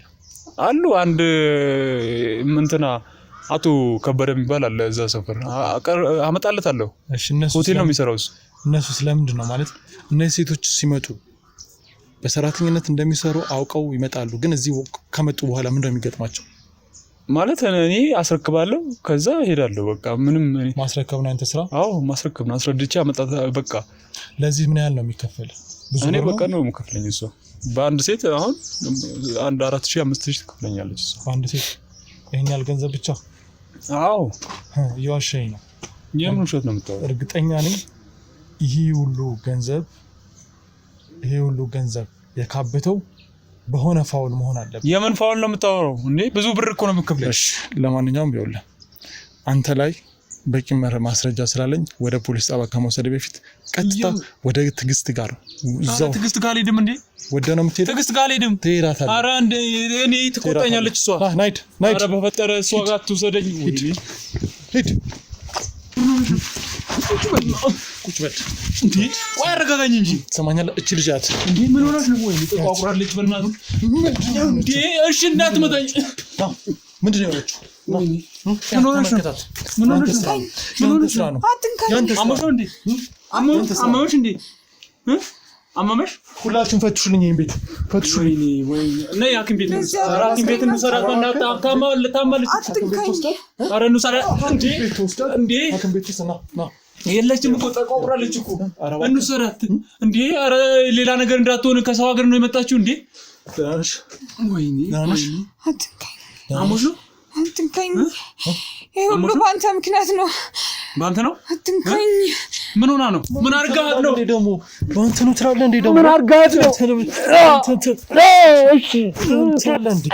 አሉ አንድ እንትና አቶ ከበደ የሚባል አለ እዛ ሰፈር። አመጣለታለሁ። እሺ እነሱ ሆቴል ነው የሚሰራው እሱ። እነሱ ስለምንድን ነው ማለት እነዚህ ሴቶች ሲመጡ በሰራተኝነት እንደሚሰሩ አውቀው ይመጣሉ፣ ግን እዚህ ከመጡ በኋላ ምንድነው የሚገጥማቸው? ማለት እኔ አስረክባለሁ ከዛ እሄዳለሁ። በቃ ምንም ማስረከብ ነው አንተ ስራ? አዎ ማስረከብ ነው። አስረድቼ አመጣታ በቃ። ለዚህ ምን ያህል ነው የሚከፈል? እኔ በቃ ነው የምከፍለኝ እሷ። በአንድ ሴት አሁን አንድ 4000 5000 ትከፍለኛለች እሷ በአንድ ሴት። ይሄን ያህል ገንዘብ ብቻ? አዎ እየዋሸኝ ነው። የምን ውሸት ነው የምታወራው? እርግጠኛ ነኝ ይሄ ሁሉ ገንዘብ የካበተው በሆነ ፋውል መሆን አለበት። የምን ፋውል ነው የምታወራው እንዴ? ብዙ ብር እኮ ነው የምከፍለው። እሺ ለማንኛውም ይኸውልህ አንተ ላይ በቂ ማስረጃ ስላለኝ ወደ ፖሊስ ጣቢያ ከመውሰድ በፊት ቀጥታ ወደ ትዕግስት ጋር እዛው። ትዕግስት ጋር አልሄድም እንዴ? ወደ ነው የምትሄደው? ትዕግስት ጋር አልሄድም። ትሄዳታለህ። ኧረ እንደ እኔ ትቆጣኛለች እሷ። ናይድ ኧረ በፈጠረ እሷ ጋር አትውሰደኝ። ሂድ ቁጭ በል እንዴ! ቆይ አረጋጋኝ እንጂ። ትሰማኛለህ? እቺ ልጅ አት እንዴ ምን ሆነሽ ነው? ወይ ተቋቁራለች በእናትህ እንዴ! እሺ እንዳትመታኝ። ምንድን ነው ያለችው? ምን ሆነሽ ነው? አመመሽ እንዴ? አመመሽ? ሁላችሁም ፈትሹልኝ፣ ይሄን ቤት ፈትሹልኝ። ነይ ሐኪም ቤት እንሰራት። ታማለች። ኧረ እንውሰዳት እንዴ! ሐኪም ቤት ና። የለችም እኮ ተቋቁራለች እኮ። እንውሰዳት እንዴ! ኧረ ሌላ ነገር እንዳትሆን ከሰው ሀገር ነው የመጣችው እንዴ! ወይኔ አሞሽ ነው? አትንካኝ። ይሄ ሁሉ በአንተ ምክንያት ነው። በአንተ ነው? አትንካኝ። ምን ሆና ነው? ምን አድርጋት ነው? ደግሞ በአንተ ነው ትላለህ እንዴ? ደግሞ ምን አድርጋት ነው? እሺ ትላለህ እንዴ?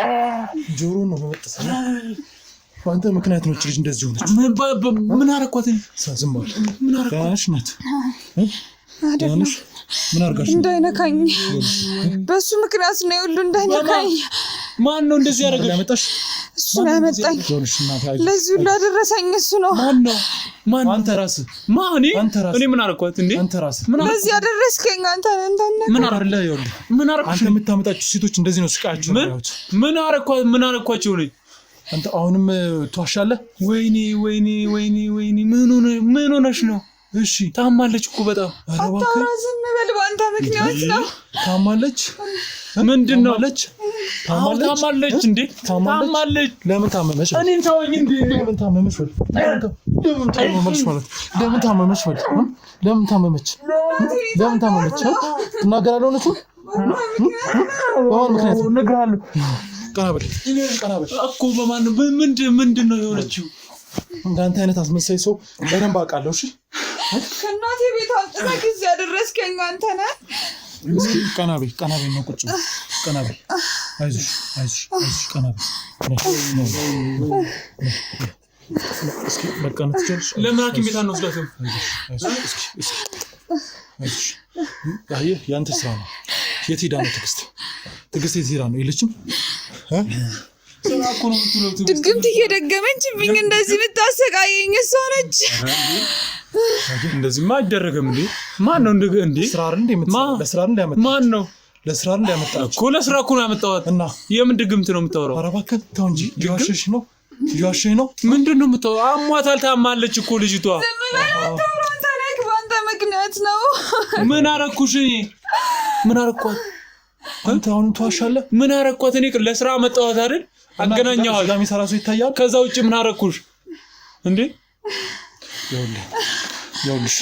ጆሮ ነው በመጥሰ በአንተ ምክንያት ነው ልጅ እንደዚህ ሆነች። ምን አረኳት? ዝም በል። ምን አረኳት? ዳንሽ ናት ዳንሽ ምን አርጋሽ? እንዳይነካኝ በሱ ምክንያት ነው ሁሉ እንዳይነካኝ። ማን ነው እንደዚህ ያደረገሽ? ያመጣሽ እሱ ነው ያመጣኝ። ለዚህ ሁሉ ያደረሰኝ እሱ ነው። ማን ነው? ማን? አንተ ራስህ። ማን? እኔ ምን አረኳት እንዴ? አንተ ራስህ ለዚህ ያደረስከኝ አንተ ነህ። ምን አረለ? ይኸውልህ ምን አረኩሽ? አንተ የምታመጣቸው ሴቶች እንደዚህ ነው ስቃያቸው። ምን አረኳቸው ነው? አንተ አሁንም ትዋሻለህ? ወይኔ ምን ሆነሽ ነው? እሺ ታማለች እኮ በጣም። አታውራ፣ ዝም በል። በአንተ ምክንያት ነው። ታማለች? ምንድነው? ታማለች እንዴ? ታማለች። ለምን ታመመች? እኔን ተወኝ እንዴ? ለምን ታመመች? ለምን ታመመች ማለት? ለምን ታመመች ማለት? ለምን ታመመች? ትናገራለህ እውነቱን? በማን ምክንያት እነግርሃለሁ። ቀና በል እኮ በማን ምንድን ነው የሆነችው? እንዳንተ አይነት አስመሳይ ሰው በደንብ አውቃለሁ። እሺ ከእናቴ ቤት አምጥተህ ጊዜ ያደረስከኝ አንተ ነህ። እስኪ ቀና በይ ነው ቁጭ ቀና በይ። አይዞሽ ቀና በይ። እስኪ በቃ ነው ትችልሽ። ለምን ሐኪም ቤት አንወስዳትም? አይዞሽ አየህ፣ ያንተ ስራ ነው። የት ሄዳ ነው ትዕግስት የት ሄዳ ነው? የለችም። ድግምት እየደገመችብኝ እንደዚህ የምታሰቃየኝ እሷ ነች። እንደዚህማ አይደረግም እንዴ! ማን ነው እንዴ? ስራ አይደል እንዴ? ለስራ አይደል ያመጣው? ማን ነው? ለስራ አይደል ያመጣው እኮ። ለስራ እኮ ነው ያመጣዋት። እና የምን ድግምት ነው የምታወራው? ኧረ እባክህ ተው እንጂ። እየዋሸሽ ነው። ምንድን ነው የምታወራው? አሟታል፣ ታማለች እኮ ልጅቷ። በአንተ ምክንያት ነው። ምን አረኩሽ? ምን አረኳት? አንተ አሁንም ትዋሻለህ። ምን አረኳት? እኔ ለስራ መጣሁት አይደል? አገናኛዋል። ጋሚ ሰራሱ ይታያል። ከዛ ውጭ ምን አረኩሽ እንዴ? ይኸውልሽ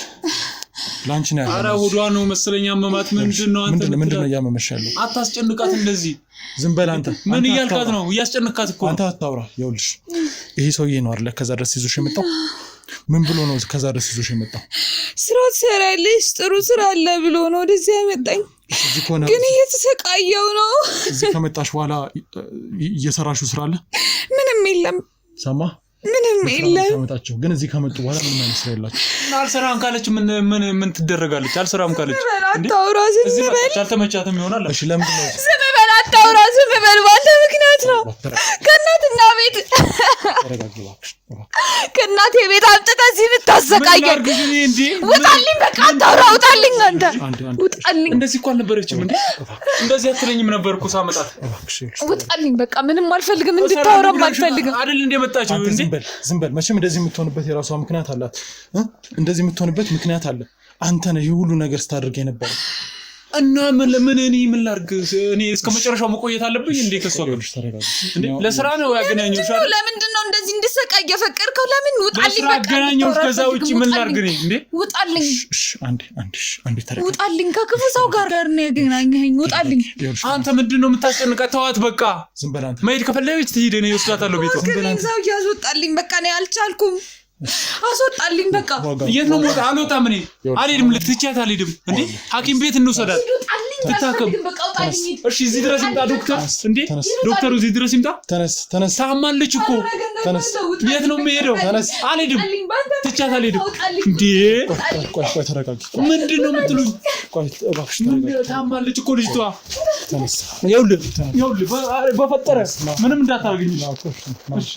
ላንቺ ነው ያለው። ኧረ ሆዷ ነው መሰለኝ አመማት። ምንድነው እያመመሽ ያለው? አታስጨንቃት እንደዚህ። ዝም በል አንተ። ምን እያልካት ነው? እያስጨንቃት እኮ አንተ አታውራ። ይኸውልሽ ይሄ ሰውዬ ነው አይደል ከዛ ድረስ ይዞሽ የመጣው? ምን ብሎ ነው ከዛ ድረስ ይዞሽ የመጣው? ስራ ትሰሪያለሽ፣ ጥሩ ስራ አለ ብሎ ነው ወደዚህ ያመጣኝ። ግን እየተሰቃየው ነው። እዚህ ከመጣሽ በኋላ እየሰራሽው ስራ አለ? ምንም የለም። ሰማ? ምንም የለም። ከመጣችሁ ግን እዚህ ከመጡ በኋላ ምንም አይነት ስራ የላችሁ። አልሰራም ካለች ምን ትደረጋለች? አልሰራም ካለች አታውራ፣ ዝም በል። አልተመቻትም ይሆናል። እሺ ለምንድን ነው? ዝም በል፣ አታውራ፣ ዝም በል። በአንተ ምክንያት ነው። ከእናትና ቤት ከእናቴ ቤት አምጥተህ እዚህ የምታሰቃየኝ። ውጣልኝ፣ በቃ አታውራ፣ ውጣልኝ። አንተ ውጣልኝ። እንደዚህ እኮ አልነበረችም እንዴ? እንደዚህ አትለኝም ነበር እኮ ሳመጣት። ውጣልኝ፣ በቃ ምንም አልፈልግም፣ እንድታወራም አልፈልግም። አይደል እንደ መጣችው እንዴ? ዝም በል። መቼም እንደዚህ የምትሆንበት የራሷ ምክንያት አላት። እንደዚህ የምትሆንበት ምክንያት አለ። አንተ ነህ ይህ ሁሉ ነገር ስታደርግ የነበረው። እና ምን ላድርግ? እኔ እስከ መጨረሻው መቆየት አለብኝ እንዴ? ከሷ ጋር እንዴ? ለስራ ነው ያገናኘሁሽ አይደል? ለምንድን ነው እንደዚህ እንድሰቃይ የፈቀድከው? ለምን? ውጣልኝ፣ በቃ ያገናኘሁሽ። ከዛ ውጪ ምን ላድርግ እኔ እንዴ? ውጣልኝ፣ አንዴ ተረጋጋ። ውጣልኝ። ከክፉ ሰው ጋር ነው ያገናኘኸኝ። ውጣልኝ። አንተ ምንድን ነው የምታስጨንቃት? ተዋት በቃ። ዝም በል አንተ። መሄድ ከፈለገች ትሂድ፣ እኔ እወስዳታለሁ ቤቷ። ሰው ያስወጣልኝ፣ በቃ እኔ አልቻልኩም። አስወጣልኝ በቃ። የት ነው ሞታ? አልወጣም፣ እኔ አልሄድም። ልትቻት አልሄድም እንዴ? ሐኪም ቤት እንውሰዳት ትታከም። እሺ እዚህ ድረስ ይምጣ ዶክተር። እንዴ ዶክተሩ እዚህ ድረስ ይምጣ። ተነስ። ታማለች እኮ። ተነስ። የት ነው የምሄደው? አልሄድም፣ ትቻት አልሄድም። እንዴ ቆይ ተረጋጊ። ምንድን ነው የምትሉኝ? ቆይ እባክሽ ተረጋጊ። ታማለች እኮ ልጅቷ። ተነስ። ይኸውልህ በፈጠረ ምንም እንዳታደርገኝ። እሺ